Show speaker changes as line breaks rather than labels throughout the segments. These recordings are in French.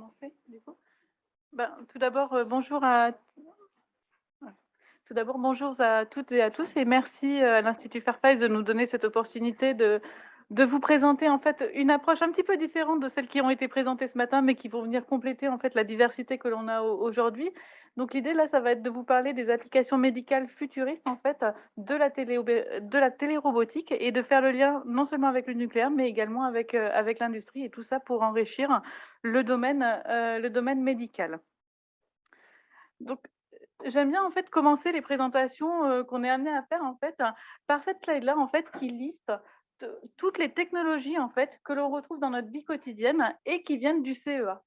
commencer, du coup? Ben, tout d'abord, bonjour à ouais. Tout d'abord, bonjour à toutes et à tous et merci, à l'Institut Fairfax de nous donner cette opportunité de vous présenter, en fait, une approche un petit peu différente de celles qui ont été présentées ce matin, mais qui vont venir compléter, en fait, la diversité que l'on a aujourd'hui. Donc l'idée, là, ça va être de vous parler des applications médicales futuristes, en fait, de la télérobotique et de faire le lien non seulement avec le nucléaire, mais également avec l'industrie et tout ça pour enrichir le domaine médical. Donc, j'aime bien en fait commencer les présentations, qu'on est amené à faire en fait, par cette slide-là en fait qui liste toutes les technologies en fait que l'on retrouve dans notre vie quotidienne et qui viennent du CEA.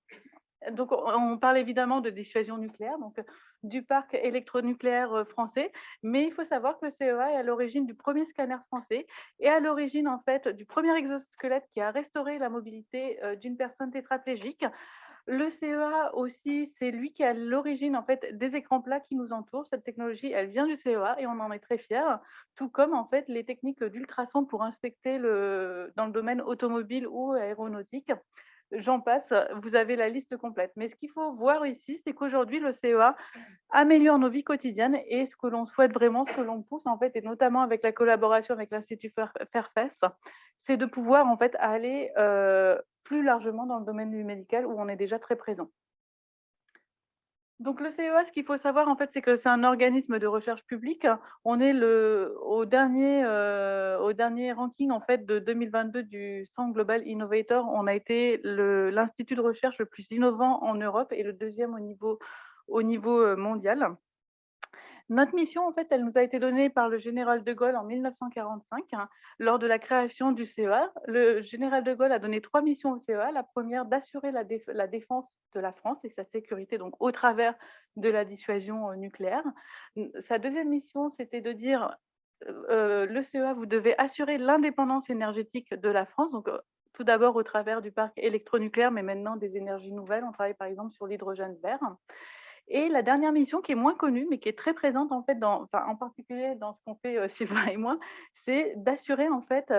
Donc on parle évidemment de dissuasion nucléaire, donc du parc électronucléaire, français, mais il faut savoir que le CEA est à l'origine du premier scanner français et à l'origine en fait du premier exosquelette qui a restauré la mobilité, d'une personne tétraplégique. Le CEA aussi, c'est lui qui est à l'origine, en fait, des écrans plats qui nous entourent. Cette technologie, elle vient du CEA et on en est très fiers, tout comme, en fait, les techniques d'ultrasons pour inspecter dans le domaine automobile ou aéronautique. J'en passe, vous avez la liste complète. Mais ce qu'il faut voir ici, c'est qu'aujourd'hui, le CEA améliore nos vies quotidiennes et ce que l'on souhaite vraiment, ce que l'on pousse, en fait, et notamment avec la collaboration avec l'Institut Fairfax, c'est de pouvoir, en fait, aller plus largement dans le domaine du médical où on est déjà très présent. Donc le CEA, ce qu'il faut savoir, en fait, c'est que c'est un organisme de recherche publique. On est au dernier ranking, en fait, de 2022 du Centre Global Innovator. On a été l'institut de recherche le plus innovant en Europe et le deuxième au niveau mondial. Notre mission, en fait, elle nous a été donnée par le général de Gaulle en 1945, hein, lors de la création du CEA. Le général de Gaulle a donné 3 missions au CEA. La première, d'assurer la défense de la France et sa sécurité, donc au travers de la dissuasion nucléaire. Sa deuxième mission, c'était de dire, le CEA, vous devez assurer l'indépendance énergétique de la France, donc tout d'abord au travers du parc électronucléaire, mais maintenant des énergies nouvelles. On travaille par exemple sur l'hydrogène vert. Et la dernière mission qui est moins connue, mais qui est très présente en fait en particulier dans ce qu'on fait, Sylvain et moi, c'est d'assurer en fait,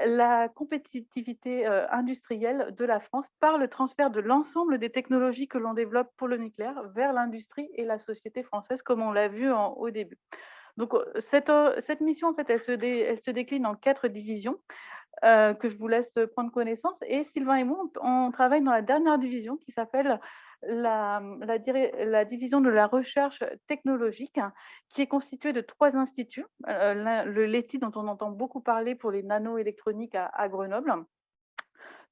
la compétitivité, industrielle de la France par le transfert de l'ensemble des technologies que l'on développe pour le nucléaire vers l'industrie et la société française comme on l'a vu au début. Donc, cette mission en fait, elle se décline en 4 divisions, que je vous laisse prendre connaissance. Et Sylvain et moi, on travaille dans la dernière division qui s'appelle la division de la recherche technologique, hein, qui est constituée de 3 instituts. Le LETI, dont on entend beaucoup parler pour les nanoélectroniques à Grenoble,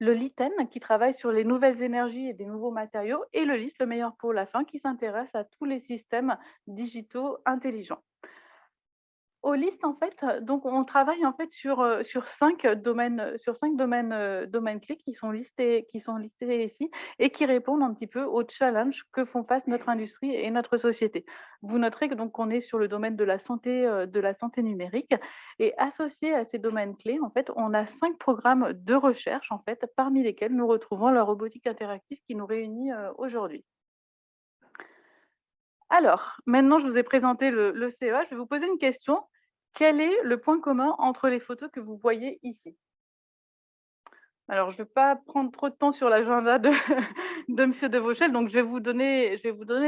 le LITEN, qui travaille sur les nouvelles énergies et des nouveaux matériaux, et le LIS, le meilleur pour la fin, qui s'intéresse à tous les systèmes digitaux intelligents. Au list, en fait, donc on travaille en fait sur 5 domaines, domaines clés qui sont listés ici et qui répondent un petit peu aux challenges que font face notre industrie et notre société. Vous noterez que donc on est sur le domaine de la santé numérique et associé à ces domaines clés, en fait, on a 5 programmes de recherche, en fait, parmi lesquels nous retrouvons la robotique interactive qui nous réunit, aujourd'hui. Alors, maintenant je vous ai présenté le CEA, je vais vous poser une question. Quel est le point commun entre les photos que vous voyez ici? Alors, je ne vais pas prendre trop de temps sur l'agenda de de monsieur de Vauchel, donc je vais vous donner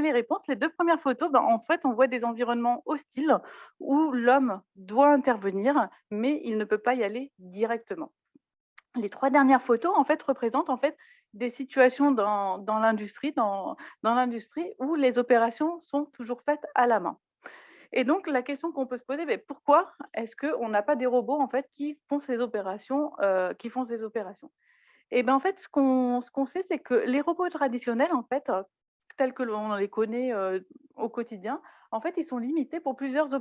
les réponses. Les 2 premières photos, ben, en fait, on voit des environnements hostiles où l'homme doit intervenir, mais il ne peut pas y aller directement. Les 3 dernières photos, en fait, représentent, en fait, des situations dans l'industrie où les opérations sont toujours faites à la main. Et donc la question qu'on peut se poser, beh, pourquoi est-ce qu'on n'a pas des robots, en fait, qui font ces opérations? Et ben, en fait, ce qu'on sait, c'est que les robots traditionnels, en fait, tels que l'on les connaît, au quotidien, en fait, ils sont limités pour plusieurs,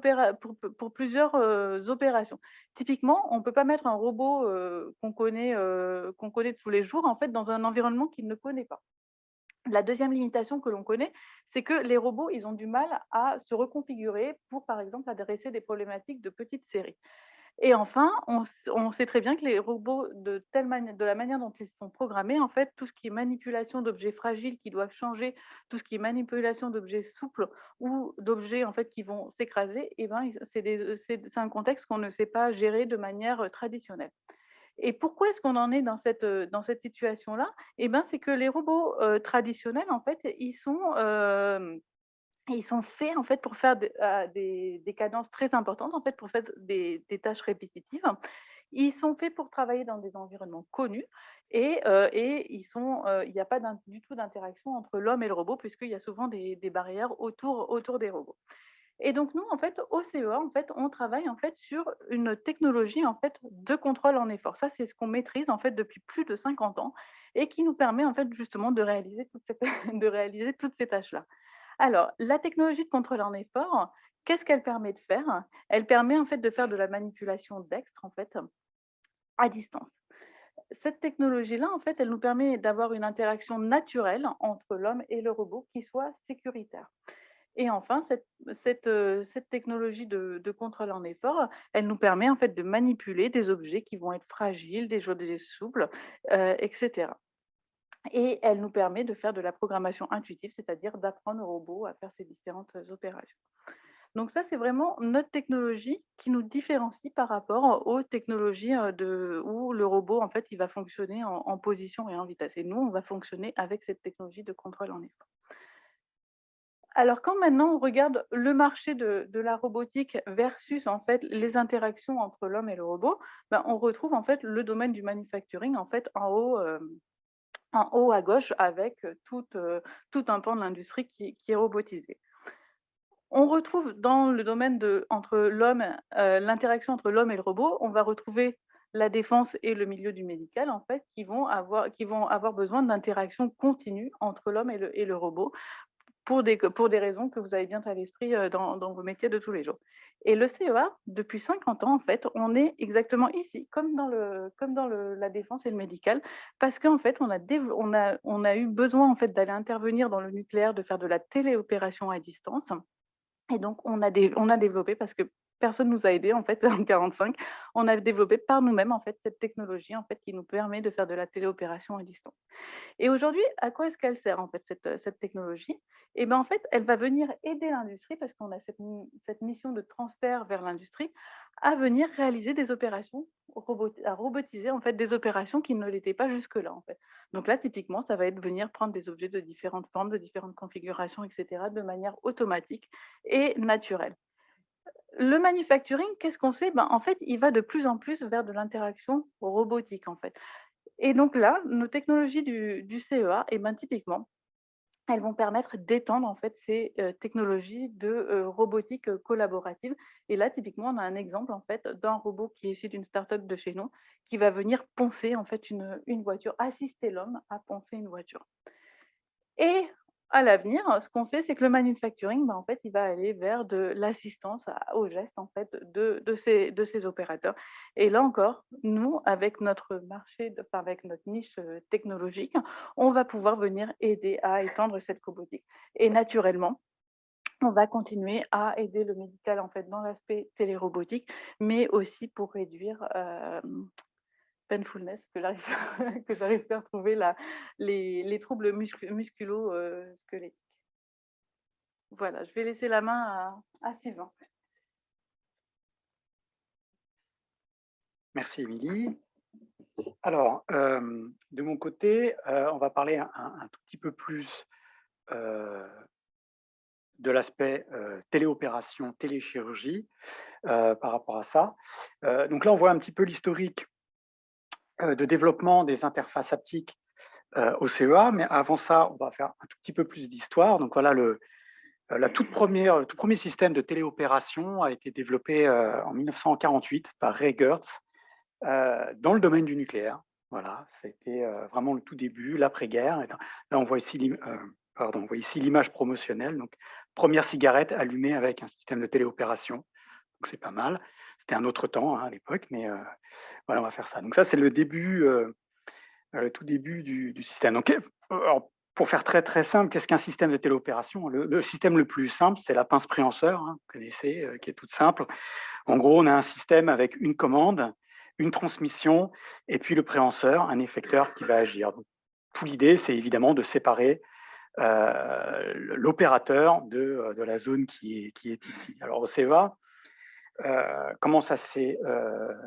opérations. Typiquement, on ne peut pas mettre un robot, qu'on connaît tous les jours, en fait, dans un environnement qu'il ne connaît pas. La deuxième limitation que l'on connaît, c'est que les robots, ils ont du mal à se reconfigurer pour, par exemple, adresser des problématiques de petites séries. Et enfin, on sait très bien que les robots, de la manière dont ils sont programmés, en fait, tout ce qui est manipulation d'objets fragiles qui doivent changer, tout ce qui est manipulation d'objets souples ou d'objets, en fait, qui vont s'écraser, et ben, c'est un contexte qu'on ne sait pas gérer de manière traditionnelle. Et pourquoi est-ce qu'on en est dans cette situation-là? Eh ben, c'est que les robots, traditionnels, en fait, ils sont faits, en fait, pour faire des cadences très importantes, en fait, pour faire des tâches répétitives. Ils sont faits pour travailler dans des environnements connus et il n'y a pas du tout d'interaction entre l'homme et le robot puisqu'il y a souvent des barrières autour des robots. Et donc nous, en fait, au CEA, en fait, on travaille en fait sur une technologie en fait de contrôle en effort. Ça, c'est ce qu'on maîtrise en fait depuis plus de 50 ans et qui nous permet en fait justement de réaliser de réaliser toutes ces tâches-là. Alors, la technologie de contrôle en effort, qu'est-ce qu'elle permet de faire? Elle permet en fait de faire de la manipulation dextre en fait à distance. Cette technologie-là, en fait, elle nous permet d'avoir une interaction naturelle entre l'homme et le robot qui soit sécuritaire. Et enfin, cette technologie de contrôle en effort, elle nous permet en fait de manipuler des objets qui vont être fragiles, des objets souples, et cetera. Et elle nous permet de faire de la programmation intuitive, c'est-à-dire d'apprendre au robot à faire ces différentes opérations. Donc ça, c'est vraiment notre technologie qui nous différencie par rapport aux technologies, où le robot, en fait, il va fonctionner en position et en vitesse. Et nous, on va fonctionner avec cette technologie de contrôle en effort. Alors quand maintenant on regarde le marché de la robotique versus en fait les interactions entre l'homme et le robot, ben, on retrouve en fait le domaine du manufacturing en fait en haut à gauche avec tout un pan de l'industrie qui est robotisé. On retrouve dans le domaine entre l'homme, l'interaction entre l'homme et le robot, on va retrouver la défense et le milieu du médical en fait qui vont avoir besoin d'interactions continues entre l'homme et le robot pour des raisons que vous avez bien à l'esprit, dans vos métiers de tous les jours. Et le CEA, depuis 50 ans, en fait, on est exactement ici, comme dans la défense et le médical, parce qu'en fait, on a eu besoin, en fait, d'aller intervenir dans le nucléaire, de faire de la téléopération à distance et donc on a développé parce que personne nous a aidés en fait en 45, on a développé par nous-mêmes, en fait, cette technologie, en fait, qui nous permet de faire de la téléopération à distance. Et aujourd'hui, à quoi est-ce qu'elle sert en fait cette technologie? Et ben, en fait, elle va venir aider l'industrie parce qu'on a cette mission de transfert vers l'industrie à venir réaliser des opérations, à robotiser en fait des opérations qui ne l'étaient pas jusque-là en fait. Donc là, typiquement, ça va être venir prendre des objets de différentes formes, de différentes configurations, etc., de manière automatique et naturelle. Le manufacturing, qu'est-ce qu'on sait? Ben, en fait, il va de plus en plus vers de l'interaction robotique en fait. Et donc là, nos technologies du CEA, et ben, typiquement, elles vont permettre d'étendre en fait ces, technologies de, robotique, collaborative. Et là, typiquement, on a un exemple en fait d'un robot qui est issu d'une start-up de chez nous, qui va venir poncer en fait une voiture, assister l'homme à poncer une voiture. Et à l'avenir, ce qu'on sait, c'est que le manufacturing, bah, en fait, il va aller vers de l'assistance au geste en fait de ces opérateurs. Et là encore, nous, avec notre marché, enfin, avec notre niche technologique, on va pouvoir venir aider à étendre cette robotique. Et naturellement, on va continuer à aider le médical en fait dans l'aspect télérobotique, mais aussi pour réduire painfulness, que j'arrive que j'arrive plus à retrouver les troubles squelettiques. Voilà, je vais laisser la main à Sylvain.
Merci Émilie. Alors, de mon côté, on va parler un tout petit peu plus de l'aspect téléopération, téléchirurgie par rapport à ça. Donc là, on voit un petit peu l'historique de développement des interfaces haptiques au CEA, mais avant ça, on va faire un tout petit peu plus d'histoire. Donc voilà, le tout premier système de téléopération a été développé en 1948 par Ray Gertz dans le domaine du nucléaire. Voilà, c'était vraiment le tout début, l'après-guerre. Là, on voit ici l'image promotionnelle. Donc, première cigarette allumée avec un système de téléopération. Donc, c'est pas mal. C'était un autre temps hein, à l'époque, mais voilà, on va faire ça. Donc, ça, c'est le début, le tout début du système. Donc, alors, pour faire très très simple, qu'est-ce qu'un système de téléopération? Le système le plus simple, c'est la pince préhenseur, hein, vous connaissez, qui est toute simple. En gros, on a un système avec une commande, une transmission, et puis le préhenseur, un effecteur qui va agir. Donc, toute l'idée, c'est évidemment de séparer l'opérateur de la zone qui est ici. Alors au CEA, Comment ça s'est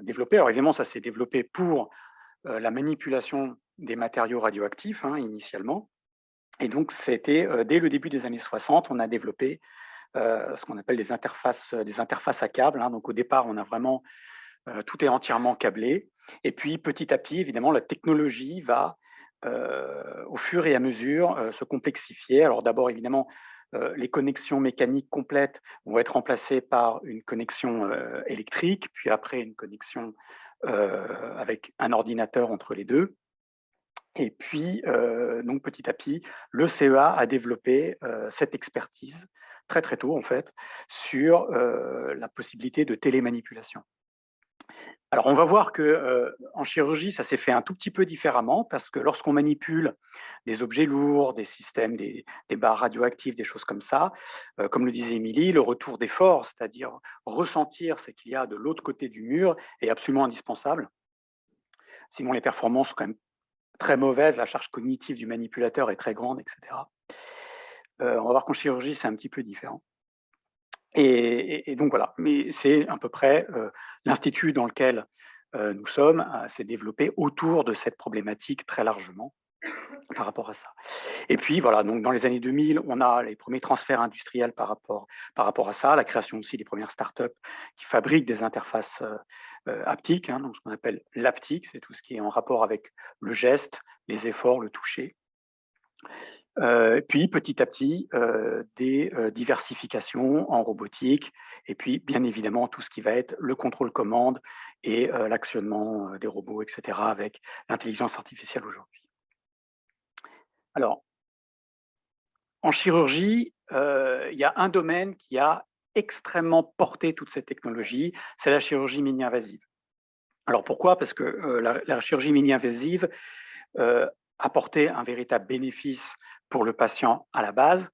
développé? Alors évidemment, ça s'est développé pour la manipulation des matériaux radioactifs, hein, initialement. Et donc, c'était dès le début des années 60, on a développé ce qu'on appelle des interfaces à câbles, hein. Donc au départ, on a vraiment tout est entièrement câblé. Et puis petit à petit, évidemment, la technologie va au fur et à mesure se complexifier. Alors d'abord, évidemment, les connexions mécaniques complètes vont être remplacées par une connexion électrique, puis après une connexion avec un ordinateur entre les deux. Et puis, donc petit à petit, le CEA a développé cette expertise très très tôt en fait sur la possibilité de télémanipulation. Alors, on va voir que en chirurgie, ça s'est fait un tout petit peu différemment parce que lorsqu'on manipule des objets lourds, des systèmes, des barres radioactives, des choses comme ça, comme le disait Émilie, le retour d'effort, c'est-à-dire ressentir ce qu'il y a de l'autre côté du mur, est absolument indispensable. Sinon, les performances sont quand même très mauvaises, la charge cognitive du manipulateur est très grande, etc. On va voir qu'en chirurgie, c'est un petit peu différent. Et donc voilà, mais c'est à peu près l'institut dans lequel nous sommes s'est développé autour de cette problématique très largement par rapport à ça. Et puis voilà, donc dans les années 2000, on a les premiers transferts industriels par rapport à ça, la création aussi des premières startups qui fabriquent des interfaces haptiques, hein, donc ce qu'on appelle l'haptique, c'est tout ce qui est en rapport avec le geste, les efforts, le toucher. Puis petit à petit, des diversifications en robotique et puis bien évidemment tout ce qui va être le contrôle-commande et l'actionnement des robots, et cetera, avec l'intelligence artificielle aujourd'hui. Alors, en chirurgie, il y a un domaine qui a extrêmement porté toute cette technologie, c'est la chirurgie mini-invasive. Alors pourquoi? Parce que la chirurgie mini-invasive apportait un véritable bénéfice pour le patient à la base.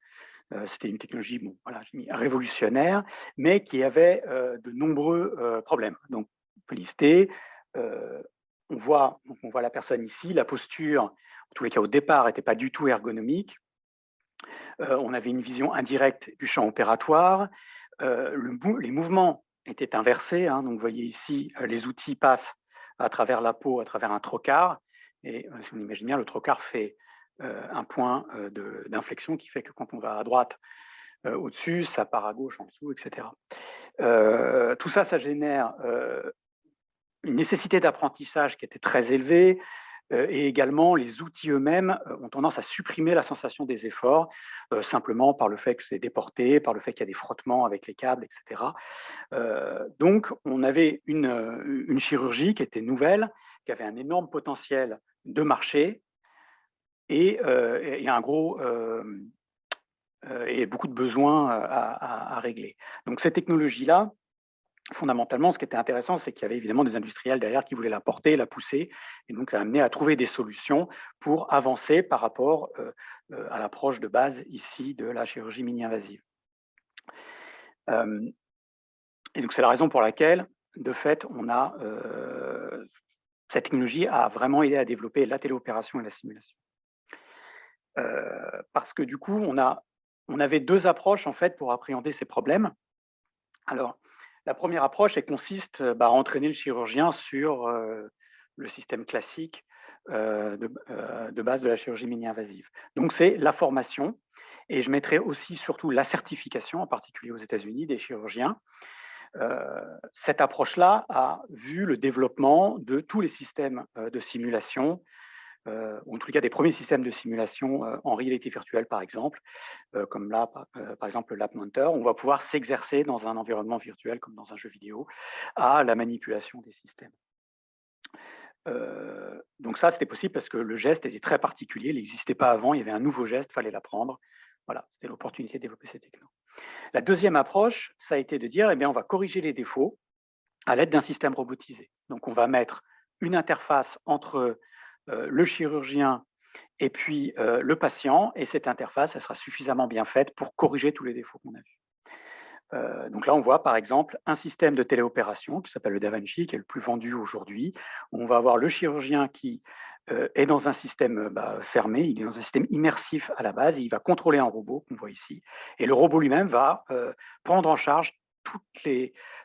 C'était une technologie bon, voilà, révolutionnaire, mais qui avait de nombreux problèmes. Donc, on peut lister. euh, on voit la personne ici, la posture, en tous les cas au départ, n'était pas du tout ergonomique. On avait une vision indirecte du champ opératoire. Les mouvements étaient inversés, hein, donc vous voyez ici, les outils passent à travers la peau, à travers un trocar. Et si on imagine bien, le trocar fait un point d'inflexion qui fait que quand on va à droite, au-dessus, ça part à gauche en dessous, etc. Tout ça, ça génère une nécessité d'apprentissage qui était très élevée, et également les outils eux-mêmes ont tendance à supprimer la sensation des efforts, simplement par le fait que c'est déporté, par le fait qu'il y a des frottements avec les câbles, etc. Donc, on avait une chirurgie qui était nouvelle, qui avait un énorme potentiel de marché et un gros et beaucoup de besoins à régler. Donc cette technologie-là, fondamentalement, ce qui était intéressant, c'est qu'il y avait évidemment des industriels derrière qui voulaient la porter, la pousser, et donc ça a amené à trouver des solutions pour avancer par rapport à l'approche de base ici de la chirurgie mini-invasive. Et donc c'est la raison pour laquelle, de fait, cette technologie a vraiment aidé à développer la téléopération et la simulation. Parce que du coup, on avait deux approches en fait pour appréhender ces problèmes. Alors, la première approche, elle consiste à entraîner le chirurgien sur le système classique de base de la chirurgie mini-invasive. Donc, c'est la formation, et je mettrai aussi surtout la certification, en particulier aux États-Unis, des chirurgiens. Cette approche-là a vu le développement de tous les systèmes de simulation, ou en tout cas des premiers systèmes de simulation en réalité virtuelle, par exemple, comme là, par exemple, le LabMonter. On va pouvoir s'exercer dans un environnement virtuel, comme dans un jeu vidéo, à la manipulation des systèmes. Donc ça, c'était possible parce que le geste était très particulier, il n'existait pas avant, il y avait un nouveau geste, il fallait l'apprendre. Voilà, c'était l'opportunité de développer ces technos. La deuxième approche, ça a été de dire, eh bien, on va corriger les défauts à l'aide d'un système robotisé. Donc, on va mettre une interface entre le chirurgien et puis le patient, et cette interface, elle sera suffisamment bien faite pour corriger tous les défauts qu'on a vus. Donc là, on voit par exemple un système de téléopération qui s'appelle le Da Vinci, qui est le plus vendu aujourd'hui. On va avoir le chirurgien qui est dans un système fermé, il est dans un système immersif à la base, et il va contrôler un robot qu'on voit ici. Et le robot lui-même va prendre en charge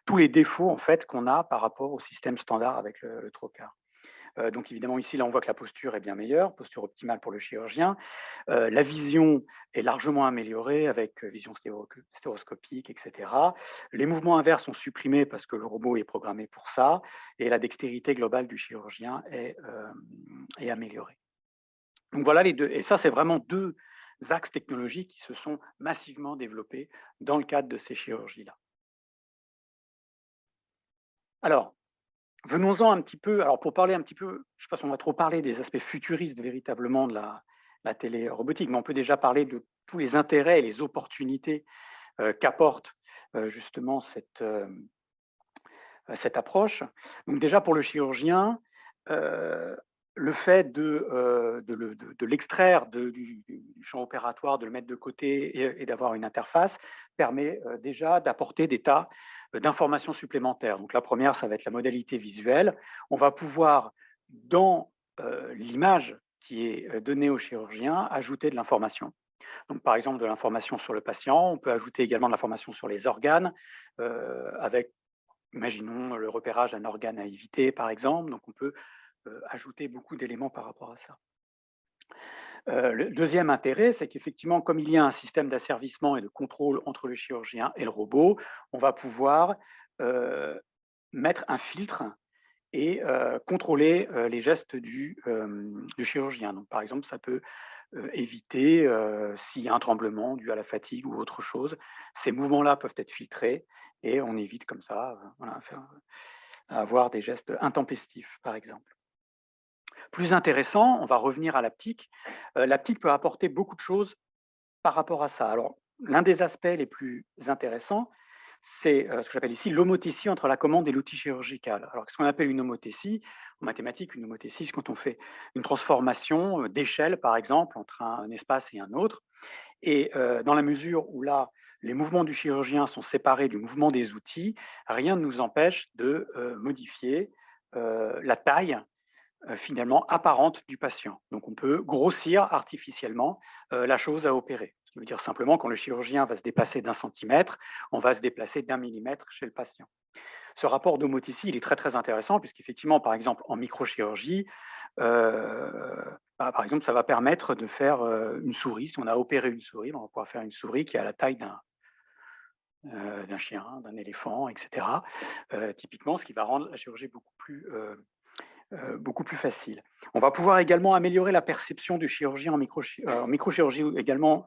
tous les défauts en fait, qu'on a par rapport au système standard avec le trocar. Donc évidemment, ici, là, on voit que la posture est bien meilleure, posture optimale pour le chirurgien. La vision est largement améliorée avec vision stéréoscopique, etc. Les mouvements inverses sont supprimés parce que le robot est programmé pour ça, et la dextérité globale du chirurgien est améliorée. Donc voilà les deux. Et ça, c'est vraiment deux axes technologiques qui se sont massivement développés dans le cadre de ces chirurgies-là. Alors, venons-en un petit peu, alors pour parler un petit peu, je ne sais pas si on va trop parler des aspects futuristes véritablement de la télérobotique, mais on peut déjà parler de tous les intérêts et les opportunités qu'apporte justement cette approche. Donc déjà pour le chirurgien, le fait de l'extraire du champ opératoire, de le mettre de côté et d'avoir une interface permet déjà d'apporter des tas d'informations supplémentaires. Donc la première, ça va être la modalité visuelle. On va pouvoir, dans l'image qui est donnée au chirurgien, ajouter de l'information. Donc, par exemple, de l'information sur le patient. On peut ajouter également de l'information sur les organes, avec, imaginons, le repérage d'un organe à éviter, par exemple. Donc, on peut ajouter beaucoup d'éléments par rapport à ça. Le deuxième intérêt, c'est qu'effectivement, comme il y a un système d'asservissement et de contrôle entre le chirurgien et le robot, on va pouvoir mettre un filtre et contrôler les gestes du chirurgien. Donc, par exemple, ça peut éviter, s'il y a un tremblement dû à la fatigue ou autre chose, ces mouvements-là peuvent être filtrés et on évite comme ça, voilà, avoir des gestes intempestifs, par exemple. Plus intéressant, on va revenir à l'haptique. L'haptique peut apporter beaucoup de choses par rapport à ça. Alors, l'un des aspects les plus intéressants, c'est ce que j'appelle ici l'homothétie entre la commande et l'outil chirurgical. Alors, qu'est-ce qu'on appelle une homothétie? En mathématiques, une homothétie, c'est quand on fait une transformation d'échelle, par exemple, entre un espace et un autre. Et dans la mesure où là, les mouvements du chirurgien sont séparés du mouvement des outils, rien ne nous empêche de modifier la taille finalement apparente du patient. Donc on peut grossir artificiellement la chose à opérer. Ce qui veut dire simplement quand le chirurgien va se déplacer d'1 centimètre, on va se déplacer d'1 millimètre chez le patient. Ce rapport d'homotétie, il est très très intéressant puisqu'effectivement, par exemple, en microchirurgie, par exemple, ça va permettre de faire une souris. Si on a opéré une souris, on va pouvoir faire une souris qui a la taille d'un chien, d'un éléphant, etc. Typiquement, ce qui va rendre la chirurgie beaucoup plus facile. On va pouvoir également améliorer la perception du chirurgien en microchirurgie également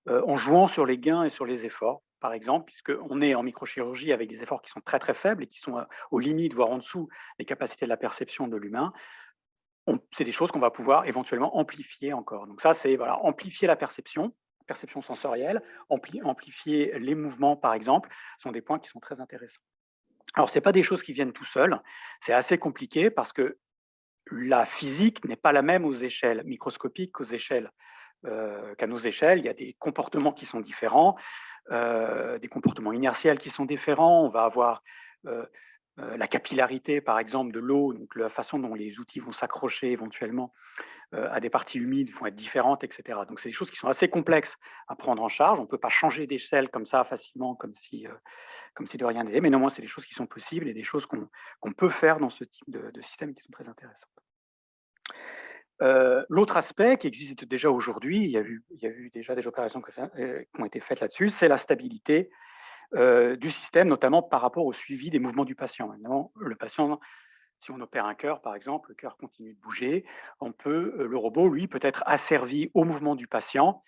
en jouant sur les gains et sur les efforts, par exemple, puisqu'on est en microchirurgie avec des efforts qui sont très très faibles et qui sont aux limites, voire en dessous des capacités de la perception de l'humain. C'est des choses qu'on va pouvoir éventuellement amplifier encore. Donc ça, c'est voilà, amplifier la perception sensorielle, amplifier les mouvements, par exemple, sont des points qui sont très intéressants. Alors, ce n'est pas des choses qui viennent tout seuls, c'est assez compliqué parce que la physique n'est pas la même aux échelles microscopiques qu'à nos échelles. Il y a des comportements qui sont différents, des comportements inertiels qui sont différents. On va avoir la capillarité, par exemple, de l'eau, donc la façon dont les outils vont s'accrocher éventuellement à des parties humides vont être différentes, etc. Donc, c'est des choses qui sont assez complexes à prendre en charge. On ne peut pas changer d'échelle comme ça facilement, comme si de rien n'était, mais néanmoins, c'est des choses qui sont possibles et des choses qu'on peut faire dans ce type de système qui sont très intéressantes. L'autre aspect qui existe déjà aujourd'hui, il y a eu déjà des opérations qui ont été faites là-dessus, c'est la stabilité du système, notamment par rapport au suivi des mouvements du patient. Évidemment, le patient, si on opère un cœur, par exemple, le cœur continue de bouger, le robot, lui, peut être asservi au mouvement du patient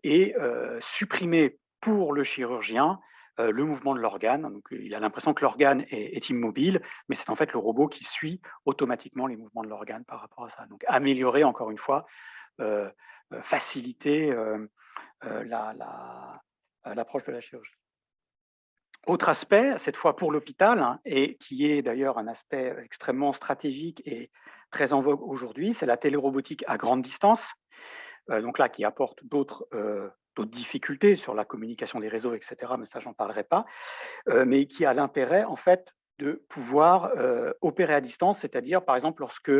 et supprimer pour le chirurgien le mouvement de l'organe. Donc, il a l'impression que l'organe est immobile, mais c'est en fait le robot qui suit automatiquement les mouvements de l'organe par rapport à ça. Donc, améliorer, encore une fois, faciliter l'approche de la chirurgie. Autre aspect, cette fois pour l'hôpital, hein, et qui est d'ailleurs un aspect extrêmement stratégique et très en vogue aujourd'hui, c'est la télérobotique à grande distance. Donc là, qui apporte d'autres difficultés sur la communication des réseaux, etc., mais ça, j'en parlerai pas, mais qui a l'intérêt, en fait, de pouvoir opérer à distance, c'est-à-dire, par exemple, lorsque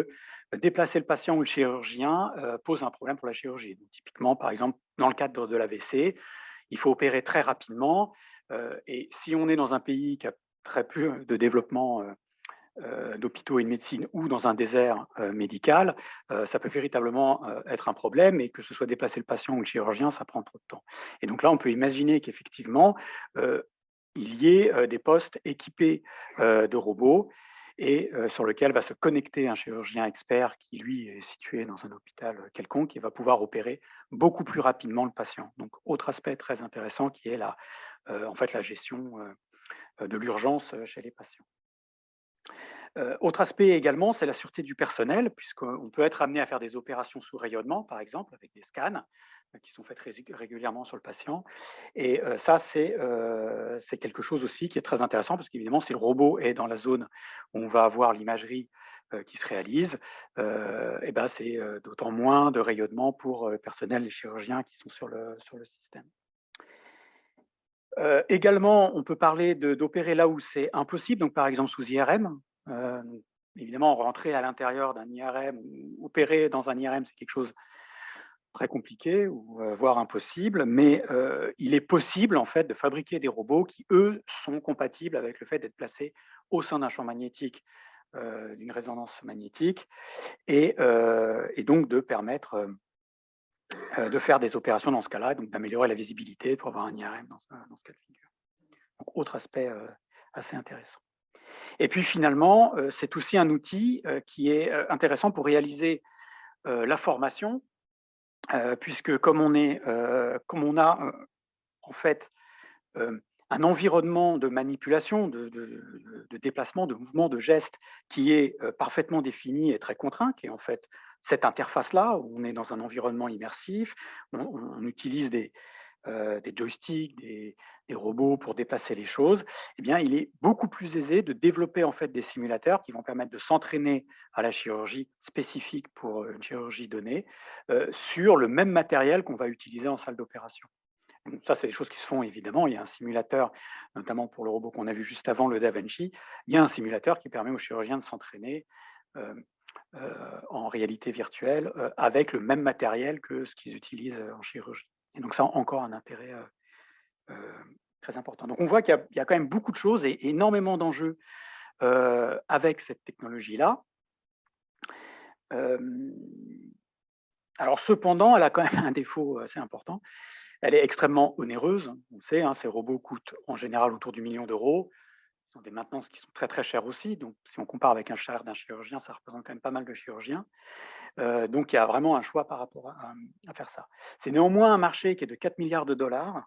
déplacer le patient ou le chirurgien pose un problème pour la chirurgie. Donc, typiquement, par exemple, dans le cadre de l'AVC, il faut opérer très rapidement. Et si on est dans un pays qui a très peu de développement d'hôpitaux et de médecine ou dans un désert médical, ça peut véritablement être un problème et que ce soit déplacer le patient ou le chirurgien, ça prend trop de temps. Et donc là, on peut imaginer qu'effectivement, il y ait des postes équipés de robots et sur lequel va se connecter un chirurgien expert qui, lui, est situé dans un hôpital quelconque et va pouvoir opérer beaucoup plus rapidement le patient. Donc, autre aspect très intéressant qui est en fait, la gestion de l'urgence chez les patients. Autre aspect également, c'est la sûreté du personnel, puisqu'on peut être amené à faire des opérations sous rayonnement, par exemple, avec des scans qui sont faits régulièrement sur le patient. Et ça, c'est quelque chose aussi qui est très intéressant, parce qu'évidemment, si le robot est dans la zone où on va avoir l'imagerie qui se réalise, et ben, c'est d'autant moins de rayonnement pour le personnel, les chirurgiens qui sont sur le système. Également, on peut parler d'opérer là où c'est impossible, donc par exemple sous IRM. Donc, évidemment, rentrer à l'intérieur d'un IRM ou opérer dans un IRM, c'est quelque chose de très compliqué ou voire impossible, mais il est possible en fait de fabriquer des robots qui, eux, sont compatibles avec le fait d'être placés au sein d'un champ magnétique, d'une résonance magnétique, et donc de permettre de faire des opérations dans ce cas-là, donc d'améliorer la visibilité pour avoir un IRM dans ce cas de figure. Donc, autre aspect assez intéressant. Et puis finalement, c'est aussi un outil qui est intéressant pour réaliser la formation, puisque comme on a en fait un environnement de manipulation, de déplacement, de mouvement, de geste qui est parfaitement défini et très contraint, qui est en fait cette interface-là, où on est dans un environnement immersif, on utilise des joysticks, des robots pour déplacer les choses, eh bien, il est beaucoup plus aisé de développer en fait des simulateurs qui vont permettre de s'entraîner à la chirurgie spécifique pour une chirurgie donnée sur le même matériel qu'on va utiliser en salle d'opération. Donc ça, c'est des choses qui se font évidemment. Il y a un simulateur, notamment pour le robot qu'on a vu juste avant, le DaVinci, il y a un simulateur qui permet aux chirurgiens de s'entraîner euh, en réalité virtuelle avec le même matériel que ce qu'ils utilisent en chirurgie. Et donc ça a encore un intérêt très important. Donc on voit qu'il y a quand même beaucoup de choses et énormément d'enjeux avec cette technologie-là. Alors cependant, elle a quand même un défaut assez important. Elle est extrêmement onéreuse. On sait, hein, ces robots coûtent en général autour du million d'euros. Ils ont des maintenances qui sont très très chères aussi. Donc si on compare avec un salaire d'un chirurgien, ça représente quand même pas mal de chirurgiens. Donc il y a vraiment un choix par rapport à faire ça. C'est néanmoins un marché qui est de 4 milliards de dollars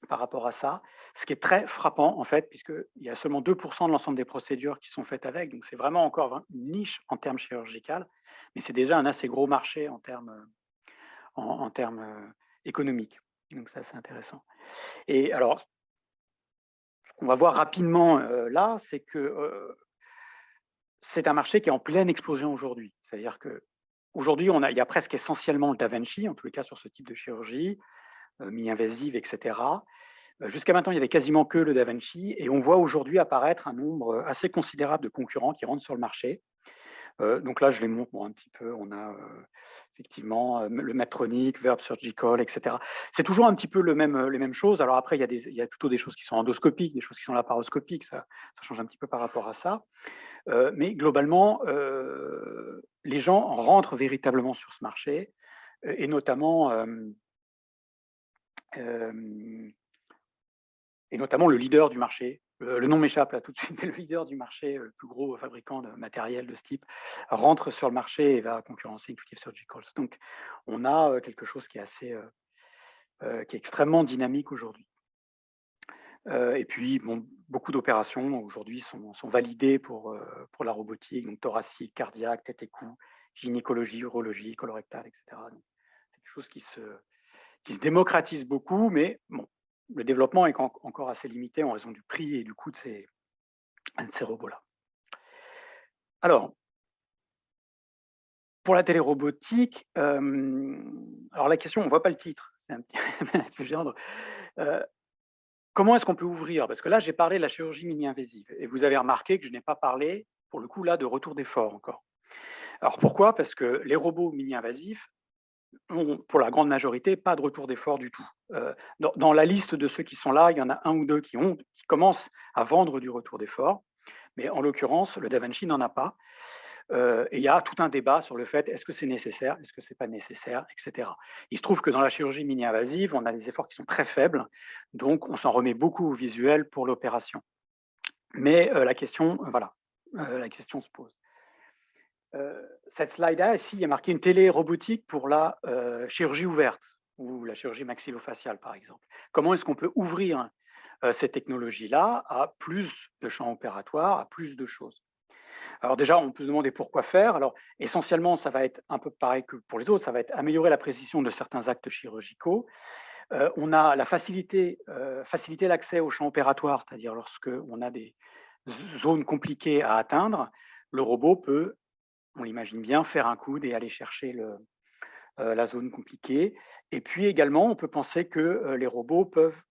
par rapport à ça, ce qui est très frappant en fait, puisqu'il y a seulement 2% de l'ensemble des procédures qui sont faites avec, donc c'est vraiment encore une niche en termes chirurgicales, mais c'est déjà un assez gros marché en termes, en termes économiques. Donc ça, c'est intéressant. Et alors, ce qu'on va voir rapidement là, c'est que c'est un marché qui est en pleine explosion aujourd'hui. C'est-à-dire qu'aujourd'hui, il y a presque essentiellement le DaVinci, en tous les cas sur ce type de chirurgie, mi-invasive, etc. Jusqu'à maintenant, il n'y avait quasiment que le DaVinci, et on voit aujourd'hui apparaître un nombre assez considérable de concurrents qui rentrent sur le marché. Donc là, je les montre un petit peu. On a effectivement le Medtronic, Verb Surgical, etc. C'est toujours un petit peu les mêmes choses. Alors après, il y a plutôt des choses qui sont endoscopiques, des choses qui sont laparoscopiques. Ça change un petit peu par rapport à ça. Mais globalement, les gens rentrent véritablement sur ce marché, et notamment le leader du marché. Le nom m'échappe là tout de suite, mais le leader du marché, le plus gros fabricant de matériel de ce type, rentre sur le marché et va concurrencer Intuitive Surgicals. Donc, on a quelque chose qui est qui est extrêmement dynamique aujourd'hui. Et puis, bon, beaucoup d'opérations aujourd'hui sont validées pour la robotique, donc thoracique, cardiaque, tête et cou, gynécologie, urologie, colorectale, etc. C'est quelque chose qui se démocratise beaucoup, mais bon, le développement est encore assez limité en raison du prix et du coût de ces robots-là. Alors, pour la télérobotique, alors la question, on ne voit pas le titre, c'est un petit peu gênant. Comment est-ce qu'on peut ouvrir? Parce que là, j'ai parlé de la chirurgie mini-invasive et vous avez remarqué que je n'ai pas parlé, pour le coup, là, de retour d'effort encore. Alors pourquoi? Parce que les robots mini-invasifs, pour la grande majorité, pas de retour d'effort du tout. Dans la liste de ceux qui sont là, il y en a un ou deux qui commencent à vendre du retour d'effort, mais en l'occurrence, le DaVinci n'en a pas. Et il y a tout un débat sur le fait, est-ce que c'est nécessaire, est-ce que c'est pas nécessaire, etc. Il se trouve que dans la chirurgie mini-invasive, on a des efforts qui sont très faibles, donc on s'en remet beaucoup au visuel pour l'opération. Mais la question, voilà, la question se pose. Cette slide-là, ici, il y a marqué une télé robotique pour la chirurgie ouverte ou la chirurgie maxillofaciale, par exemple. Comment est-ce qu'on peut ouvrir cette technologie-là à plus de champs opératoires, à plus de choses? Alors déjà, on peut se demander pourquoi faire. Alors essentiellement, ça va être un peu pareil que pour les autres, ça va être améliorer la précision de certains actes chirurgicaux. On a la faciliter l'accès aux champs opératoires, c'est-à-dire lorsque on a des zones compliquées à atteindre, le robot peut, on l'imagine bien, faire un coude et aller chercher la zone compliquée. Et puis également, on peut penser que les robots peuvent,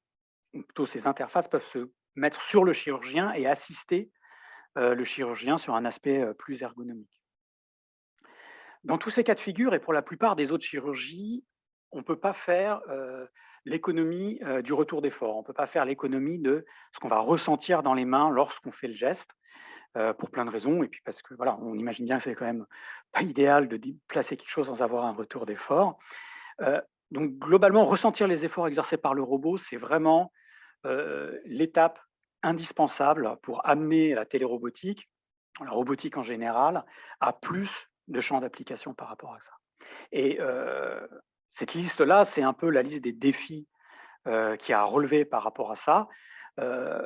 ou plutôt ces interfaces peuvent se mettre sur le chirurgien et assister le chirurgien sur un aspect plus ergonomique. Dans tous ces cas de figure et pour la plupart des autres chirurgies, on ne peut pas faire l'économie du retour d'effort. On ne peut pas faire l'économie de ce qu'on va ressentir dans les mains lorsqu'on fait le geste, pour plein de raisons. Et puis parce que voilà, on imagine bien que c'est quand même pas idéal de placer quelque chose sans avoir un retour d'effort. Donc globalement, ressentir les efforts exercés par le robot, c'est vraiment l'étape indispensable pour amener la télérobotique, la robotique en général, à plus de champs d'application par rapport à ça. Et cette liste-là, c'est un peu la liste des défis qu'il y a à relever par rapport à ça. Euh,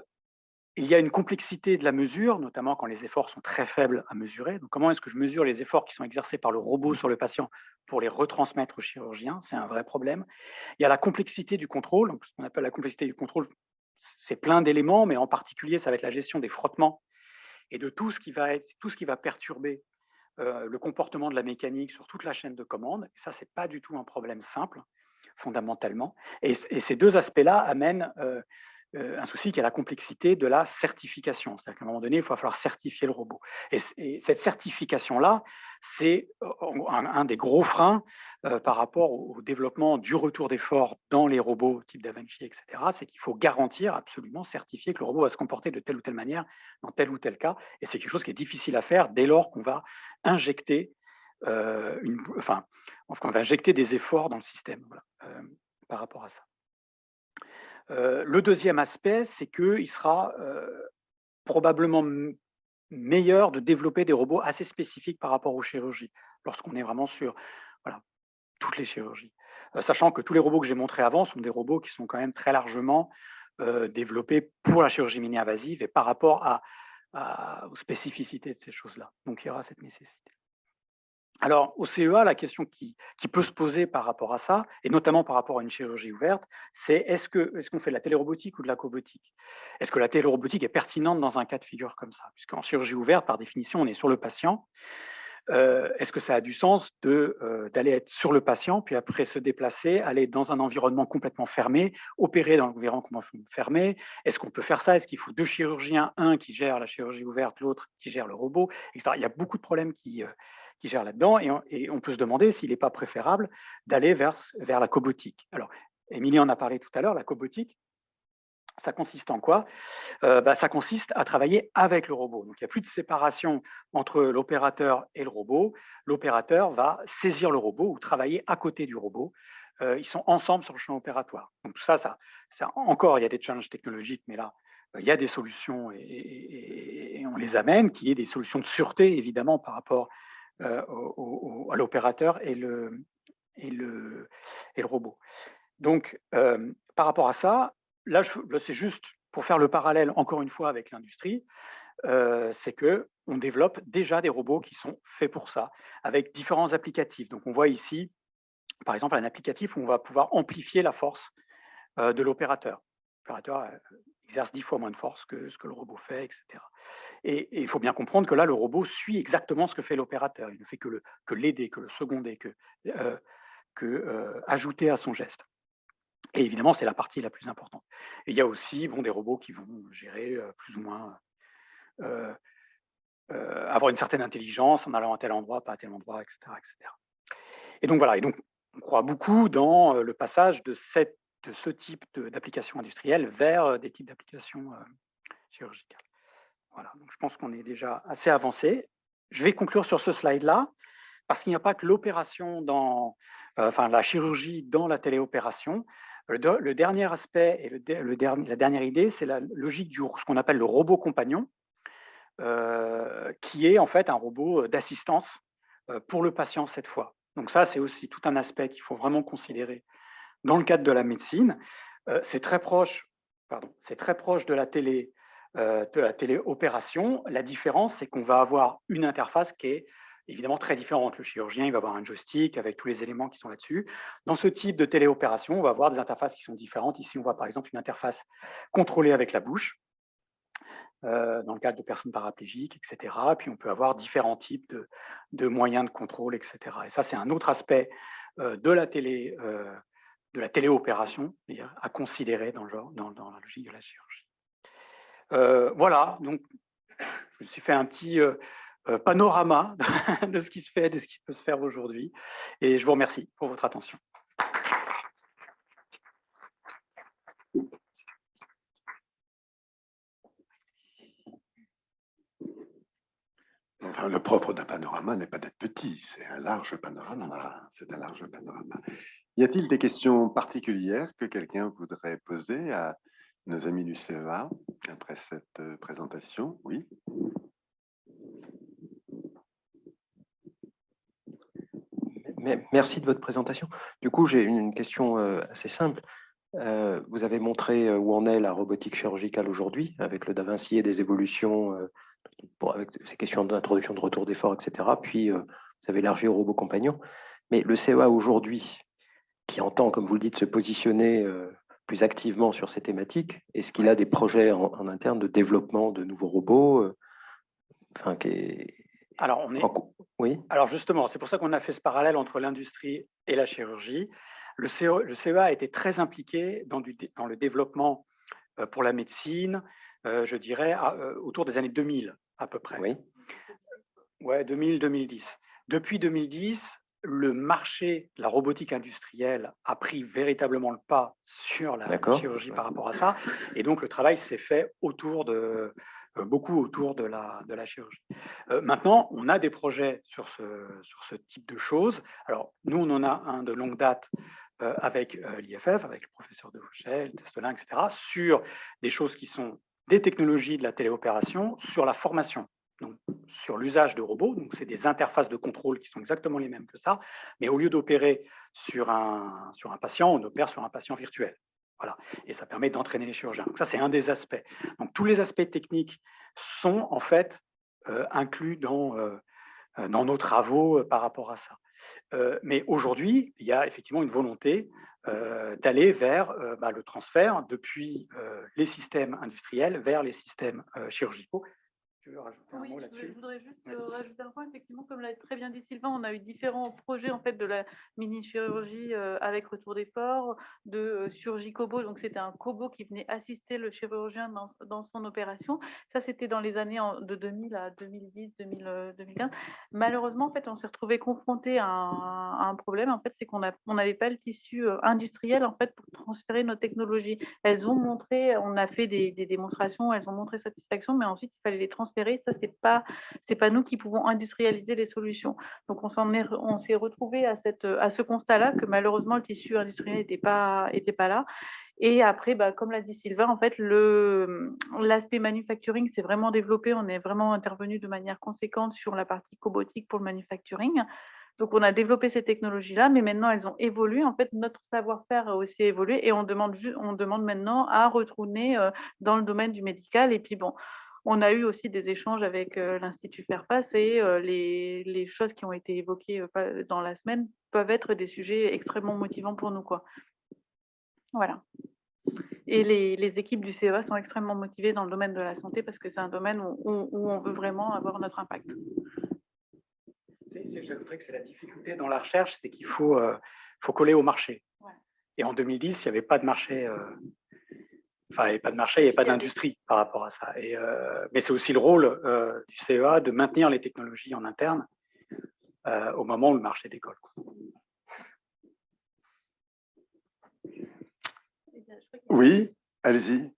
il y a une complexité de la mesure, notamment quand les efforts sont très faibles à mesurer. Donc, comment est-ce que je mesure les efforts qui sont exercés par le robot sur le patient pour les retransmettre au chirurgien? C'est un vrai problème. Il y a la complexité du contrôle. Donc, ce qu'on appelle la complexité du contrôle, c'est plein d'éléments, mais en particulier, ça va être la gestion des frottements et de tout ce qui va perturber le comportement de la mécanique sur toute la chaîne de commande. Et ça, c'est pas du tout un problème simple, fondamentalement. Et ces deux aspects-là amènent un souci qui est la complexité de la certification. C'est-à-dire qu'à un moment donné, il va falloir certifier le robot. Et cette certification-là, c'est un des gros freins par rapport au développement du retour d'effort dans les robots type DaVinci, etc. C'est qu'il faut garantir, absolument certifier que le robot va se comporter de telle ou telle manière dans tel ou tel cas. Et c'est quelque chose qui est difficile à faire dès lors qu'on va injecter on va injecter des efforts dans le système, voilà, par rapport à ça. Le deuxième aspect, c'est qu'il sera probablement meilleur de développer des robots assez spécifiques par rapport aux chirurgies, lorsqu'on est vraiment sur voilà, toutes les chirurgies. Sachant que tous les robots que j'ai montrés avant sont des robots qui sont quand même très largement développés pour la chirurgie mini-invasive et par rapport aux spécificités de ces choses-là. Donc il y aura cette nécessité. Alors, au CEA, la question qui peut se poser par rapport à ça, et notamment par rapport à une chirurgie ouverte, c'est est-ce qu'on fait de la télérobotique ou de la cobotique? Est-ce que la télérobotique est pertinente dans un cas de figure comme ça? Puisqu'en chirurgie ouverte, par définition, on est sur le patient. Est-ce que ça a du sens d'aller être sur le patient, puis après se déplacer, aller dans un environnement complètement fermé, opérer dans l'environnement fermé? Est-ce qu'on peut faire ça? Est-ce qu'il faut deux chirurgiens, un qui gère la chirurgie ouverte, l'autre qui gère le robot, etc. Il y a beaucoup de problèmes qui gèrent là-dedans, et on peut se demander s'il n'est pas préférable d'aller vers la cobotique. Alors, Émilie en a parlé tout à l'heure, la cobotique, ça consiste en quoi? Ça consiste à travailler avec le robot. Donc, il n'y a plus de séparation entre l'opérateur et le robot. L'opérateur va saisir le robot ou travailler à côté du robot. Ils sont ensemble sur le champ opératoire. Donc, tout ça, encore, il y a des challenges technologiques, mais là, il y a des solutions et on les amène, qui est des solutions de sûreté, évidemment, par rapport à l'opérateur et le robot. Donc, par rapport à ça, là, c'est juste pour faire le parallèle, encore une fois, avec l'industrie, c'est qu'on développe déjà des robots qui sont faits pour ça, avec différents applicatifs. Donc, on voit ici, par exemple, un applicatif où on va pouvoir amplifier la force de l'opérateur. L'opérateur exerce 10 fois moins de force que ce que le robot fait, etc. Et il faut bien comprendre que là, le robot suit exactement ce que fait l'opérateur. Il ne fait que l'aider, que le seconder, que ajouter à son geste. Et évidemment, c'est la partie la plus importante. Et il y a aussi des robots qui vont gérer plus ou moins, avoir une certaine intelligence en allant à tel endroit, pas à tel endroit, etc. etc. Et donc voilà, et donc on croit beaucoup dans le passage de ce type d'application industrielle vers des types d'applications chirurgicales. Voilà, donc je pense qu'on est déjà assez avancé. Je vais conclure sur ce slide-là, parce qu'il n'y a pas que l'opération enfin la chirurgie dans la téléopération. Le dernier aspect et la dernière idée, c'est la logique ce qu'on appelle le robot compagnon, qui est en fait un robot d'assistance pour le patient cette fois. Donc ça, c'est aussi tout un aspect qu'il faut vraiment considérer dans le cadre de la médecine. C'est très proche de la téléopération. La différence, c'est qu'on va avoir une interface qui est évidemment très différente. Le chirurgien, il va avoir un joystick avec tous les éléments qui sont là-dessus. Dans ce type de téléopération, on va avoir des interfaces qui sont différentes. Ici, on voit par exemple une interface contrôlée avec la bouche, dans le cadre de personnes paraplégiques, etc. Puis on peut avoir différents types de moyens de contrôle, etc. Et ça, c'est un autre aspect de la téléopération à considérer dans la logique de la chirurgie. Voilà, donc je me suis fait un petit panorama de ce qui se fait, de ce qui peut se faire aujourd'hui. Et je vous remercie pour votre attention.
Enfin, le propre d'un panorama n'est pas d'être petit, c'est un large panorama. C'est un large panorama. Y a-t-il des questions particulières que quelqu'un voudrait poser à nos amis du CEA après cette présentation? Oui.
Merci de votre présentation. Du coup, j'ai une question assez simple. Vous avez montré où en est la robotique chirurgicale aujourd'hui, avec le DaVinci et des évolutions, avec ces questions d'introduction de retour d'effort, etc. Puis, vous avez élargi au robot compagnon. Mais le CEA aujourd'hui, qui entend, comme vous le dites, se positionner plus activement sur ces thématiques, est-ce qu'il a des projets en interne de développement de nouveaux robots
Alors,
oui.
Alors justement, c'est pour ça qu'on a fait ce parallèle entre l'industrie et la chirurgie. Le CEA a été très impliqué dans le développement pour la médecine, je dirais, autour des années 2000 à peu près.
Oui.
Ouais, 2000-2010. Depuis 2010, le marché de la robotique industrielle a pris véritablement le pas sur la chirurgie par rapport à ça. Et donc, le travail s'est fait beaucoup autour de la chirurgie. Maintenant, on a des projets sur ce type de choses. Alors, nous, on en a un de longue date avec l'IFF, avec le professeur de Vauchel, Testelin, etc., sur des choses qui sont des technologies de la téléopération, sur la formation. Donc, sur l'usage de robots, donc c'est des interfaces de contrôle qui sont exactement les mêmes que ça, mais au lieu d'opérer sur un patient, on opère sur un patient virtuel. Voilà. Et ça permet d'entraîner les chirurgiens. Donc ça, c'est un des aspects. Donc tous les aspects techniques sont en fait inclus dans nos travaux par rapport à ça. Mais aujourd'hui, il y a effectivement une volonté d'aller vers le transfert depuis les systèmes industriels vers les systèmes chirurgicaux. Tu veux rajouter un mot là-dessus?
Je voudrais juste rajouter un point. Effectivement, comme l'a très bien dit Sylvain, on a eu différents projets en fait de la mini-chirurgie avec retour d'effort, de chirurgie Kobo. Donc, c'était un Kobo qui venait assister le chirurgien dans son opération. Ça, c'était dans les années de 2000 à 2010, 2015. Malheureusement, en fait, on s'est retrouvé confronté à un problème. En fait, c'est qu'on n'avait pas le tissu industriel en fait pour transférer nos technologies. Elles ont montré, on a fait des démonstrations, elles ont montré satisfaction, mais ensuite, il fallait les transférer. Ça, c'est pas nous qui pouvons industrialiser les solutions. Donc, on s'est retrouvé à ce constat-là que malheureusement, le tissu industriel n'était pas là. Et après, comme l'a dit Sylvain, en fait, l'aspect manufacturing s'est vraiment développé. On est vraiment intervenu de manière conséquente sur la partie cobotique pour le manufacturing. Donc, on a développé ces technologies-là, mais maintenant, elles ont évolué. En fait, notre savoir-faire a aussi évolué et on demande maintenant à retourner dans le domaine du médical. Et puis, bon, on a eu aussi des échanges avec l'Institut Fairfax et les choses qui ont été évoquées dans la semaine peuvent être des sujets extrêmement motivants pour nous, quoi. Voilà. Et les équipes du CEA sont extrêmement motivées dans le domaine de la santé parce que c'est un domaine où on veut vraiment avoir notre impact.
J'ajouterais que c'est la difficulté dans la recherche, c'est qu'il faut coller au marché. Ouais. Et en 2010, il n'y avait pas de marché. Enfin, il n'y avait pas de marché, il n'y avait pas d'industrie par rapport à ça. Mais c'est aussi le rôle du CEA de maintenir les technologies en interne au moment où le marché décolle.
Oui, allez-y.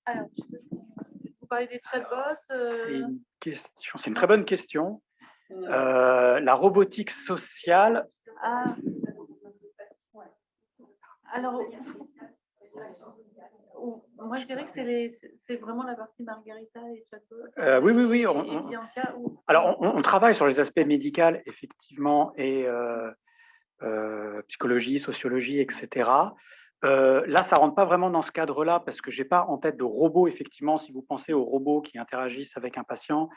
Alors, vous parlez des chatbots.
C'est une très bonne question. La robotique sociale.
Ah. Alors, moi je dirais que c'est vraiment la partie Margarita et chatbot.
Oui. Alors, on travaille sur les aspects médicaux, effectivement, et psychologie, sociologie, etc. Là, ça ne rentre pas vraiment dans ce cadre-là parce que je n'ai pas en tête de robots, effectivement, si vous pensez aux robots qui interagissent avec un patient.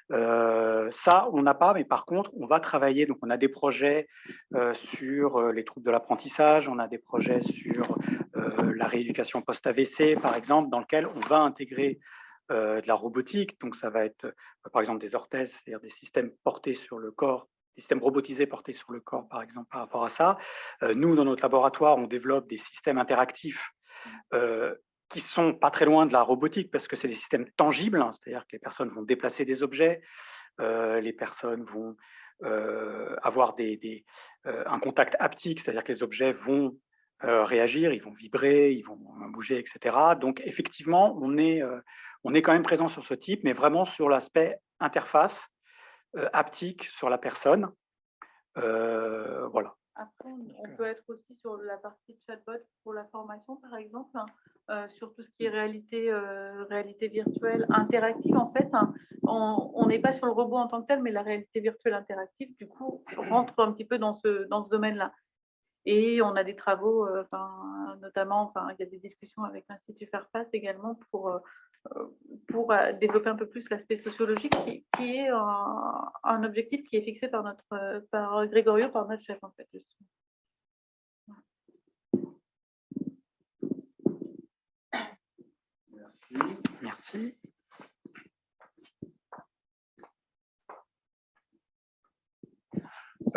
Ça, on n'a pas, mais par contre, on va travailler. Donc, on a des projets sur les troubles de l'apprentissage, on a des projets sur la rééducation post-AVC, par exemple, dans lequel on va intégrer de la robotique. Donc, ça va être, par exemple, des orthèses, c'est-à-dire des systèmes portés sur le corps, des systèmes robotisés portés sur le corps, par exemple, par rapport à ça. Nous, dans notre laboratoire, on développe des systèmes interactifs qui sont pas très loin de la robotique parce que c'est des systèmes tangibles, hein, c'est-à-dire que les personnes vont déplacer des objets, les personnes vont avoir un contact haptique, c'est-à-dire que les objets vont réagir, ils vont vibrer, ils vont bouger, etc. Donc effectivement, on est quand même présent sur ce type, mais vraiment sur l'aspect interface haptique sur la personne. Voilà.
Après, on peut être aussi sur la partie chatbot pour la formation, par exemple, sur tout ce qui est réalité virtuelle interactive. En fait, on n'est pas sur le robot en tant que tel, mais la réalité virtuelle interactive, du coup, rentre un petit peu dans ce domaine-là. Et on a des travaux, notamment, il y a des discussions avec l'Institut Fairfax également pour développer un peu plus l'aspect sociologique, qui est un objectif qui est fixé par Grégorio, par notre chef, en fait, justement.
Merci.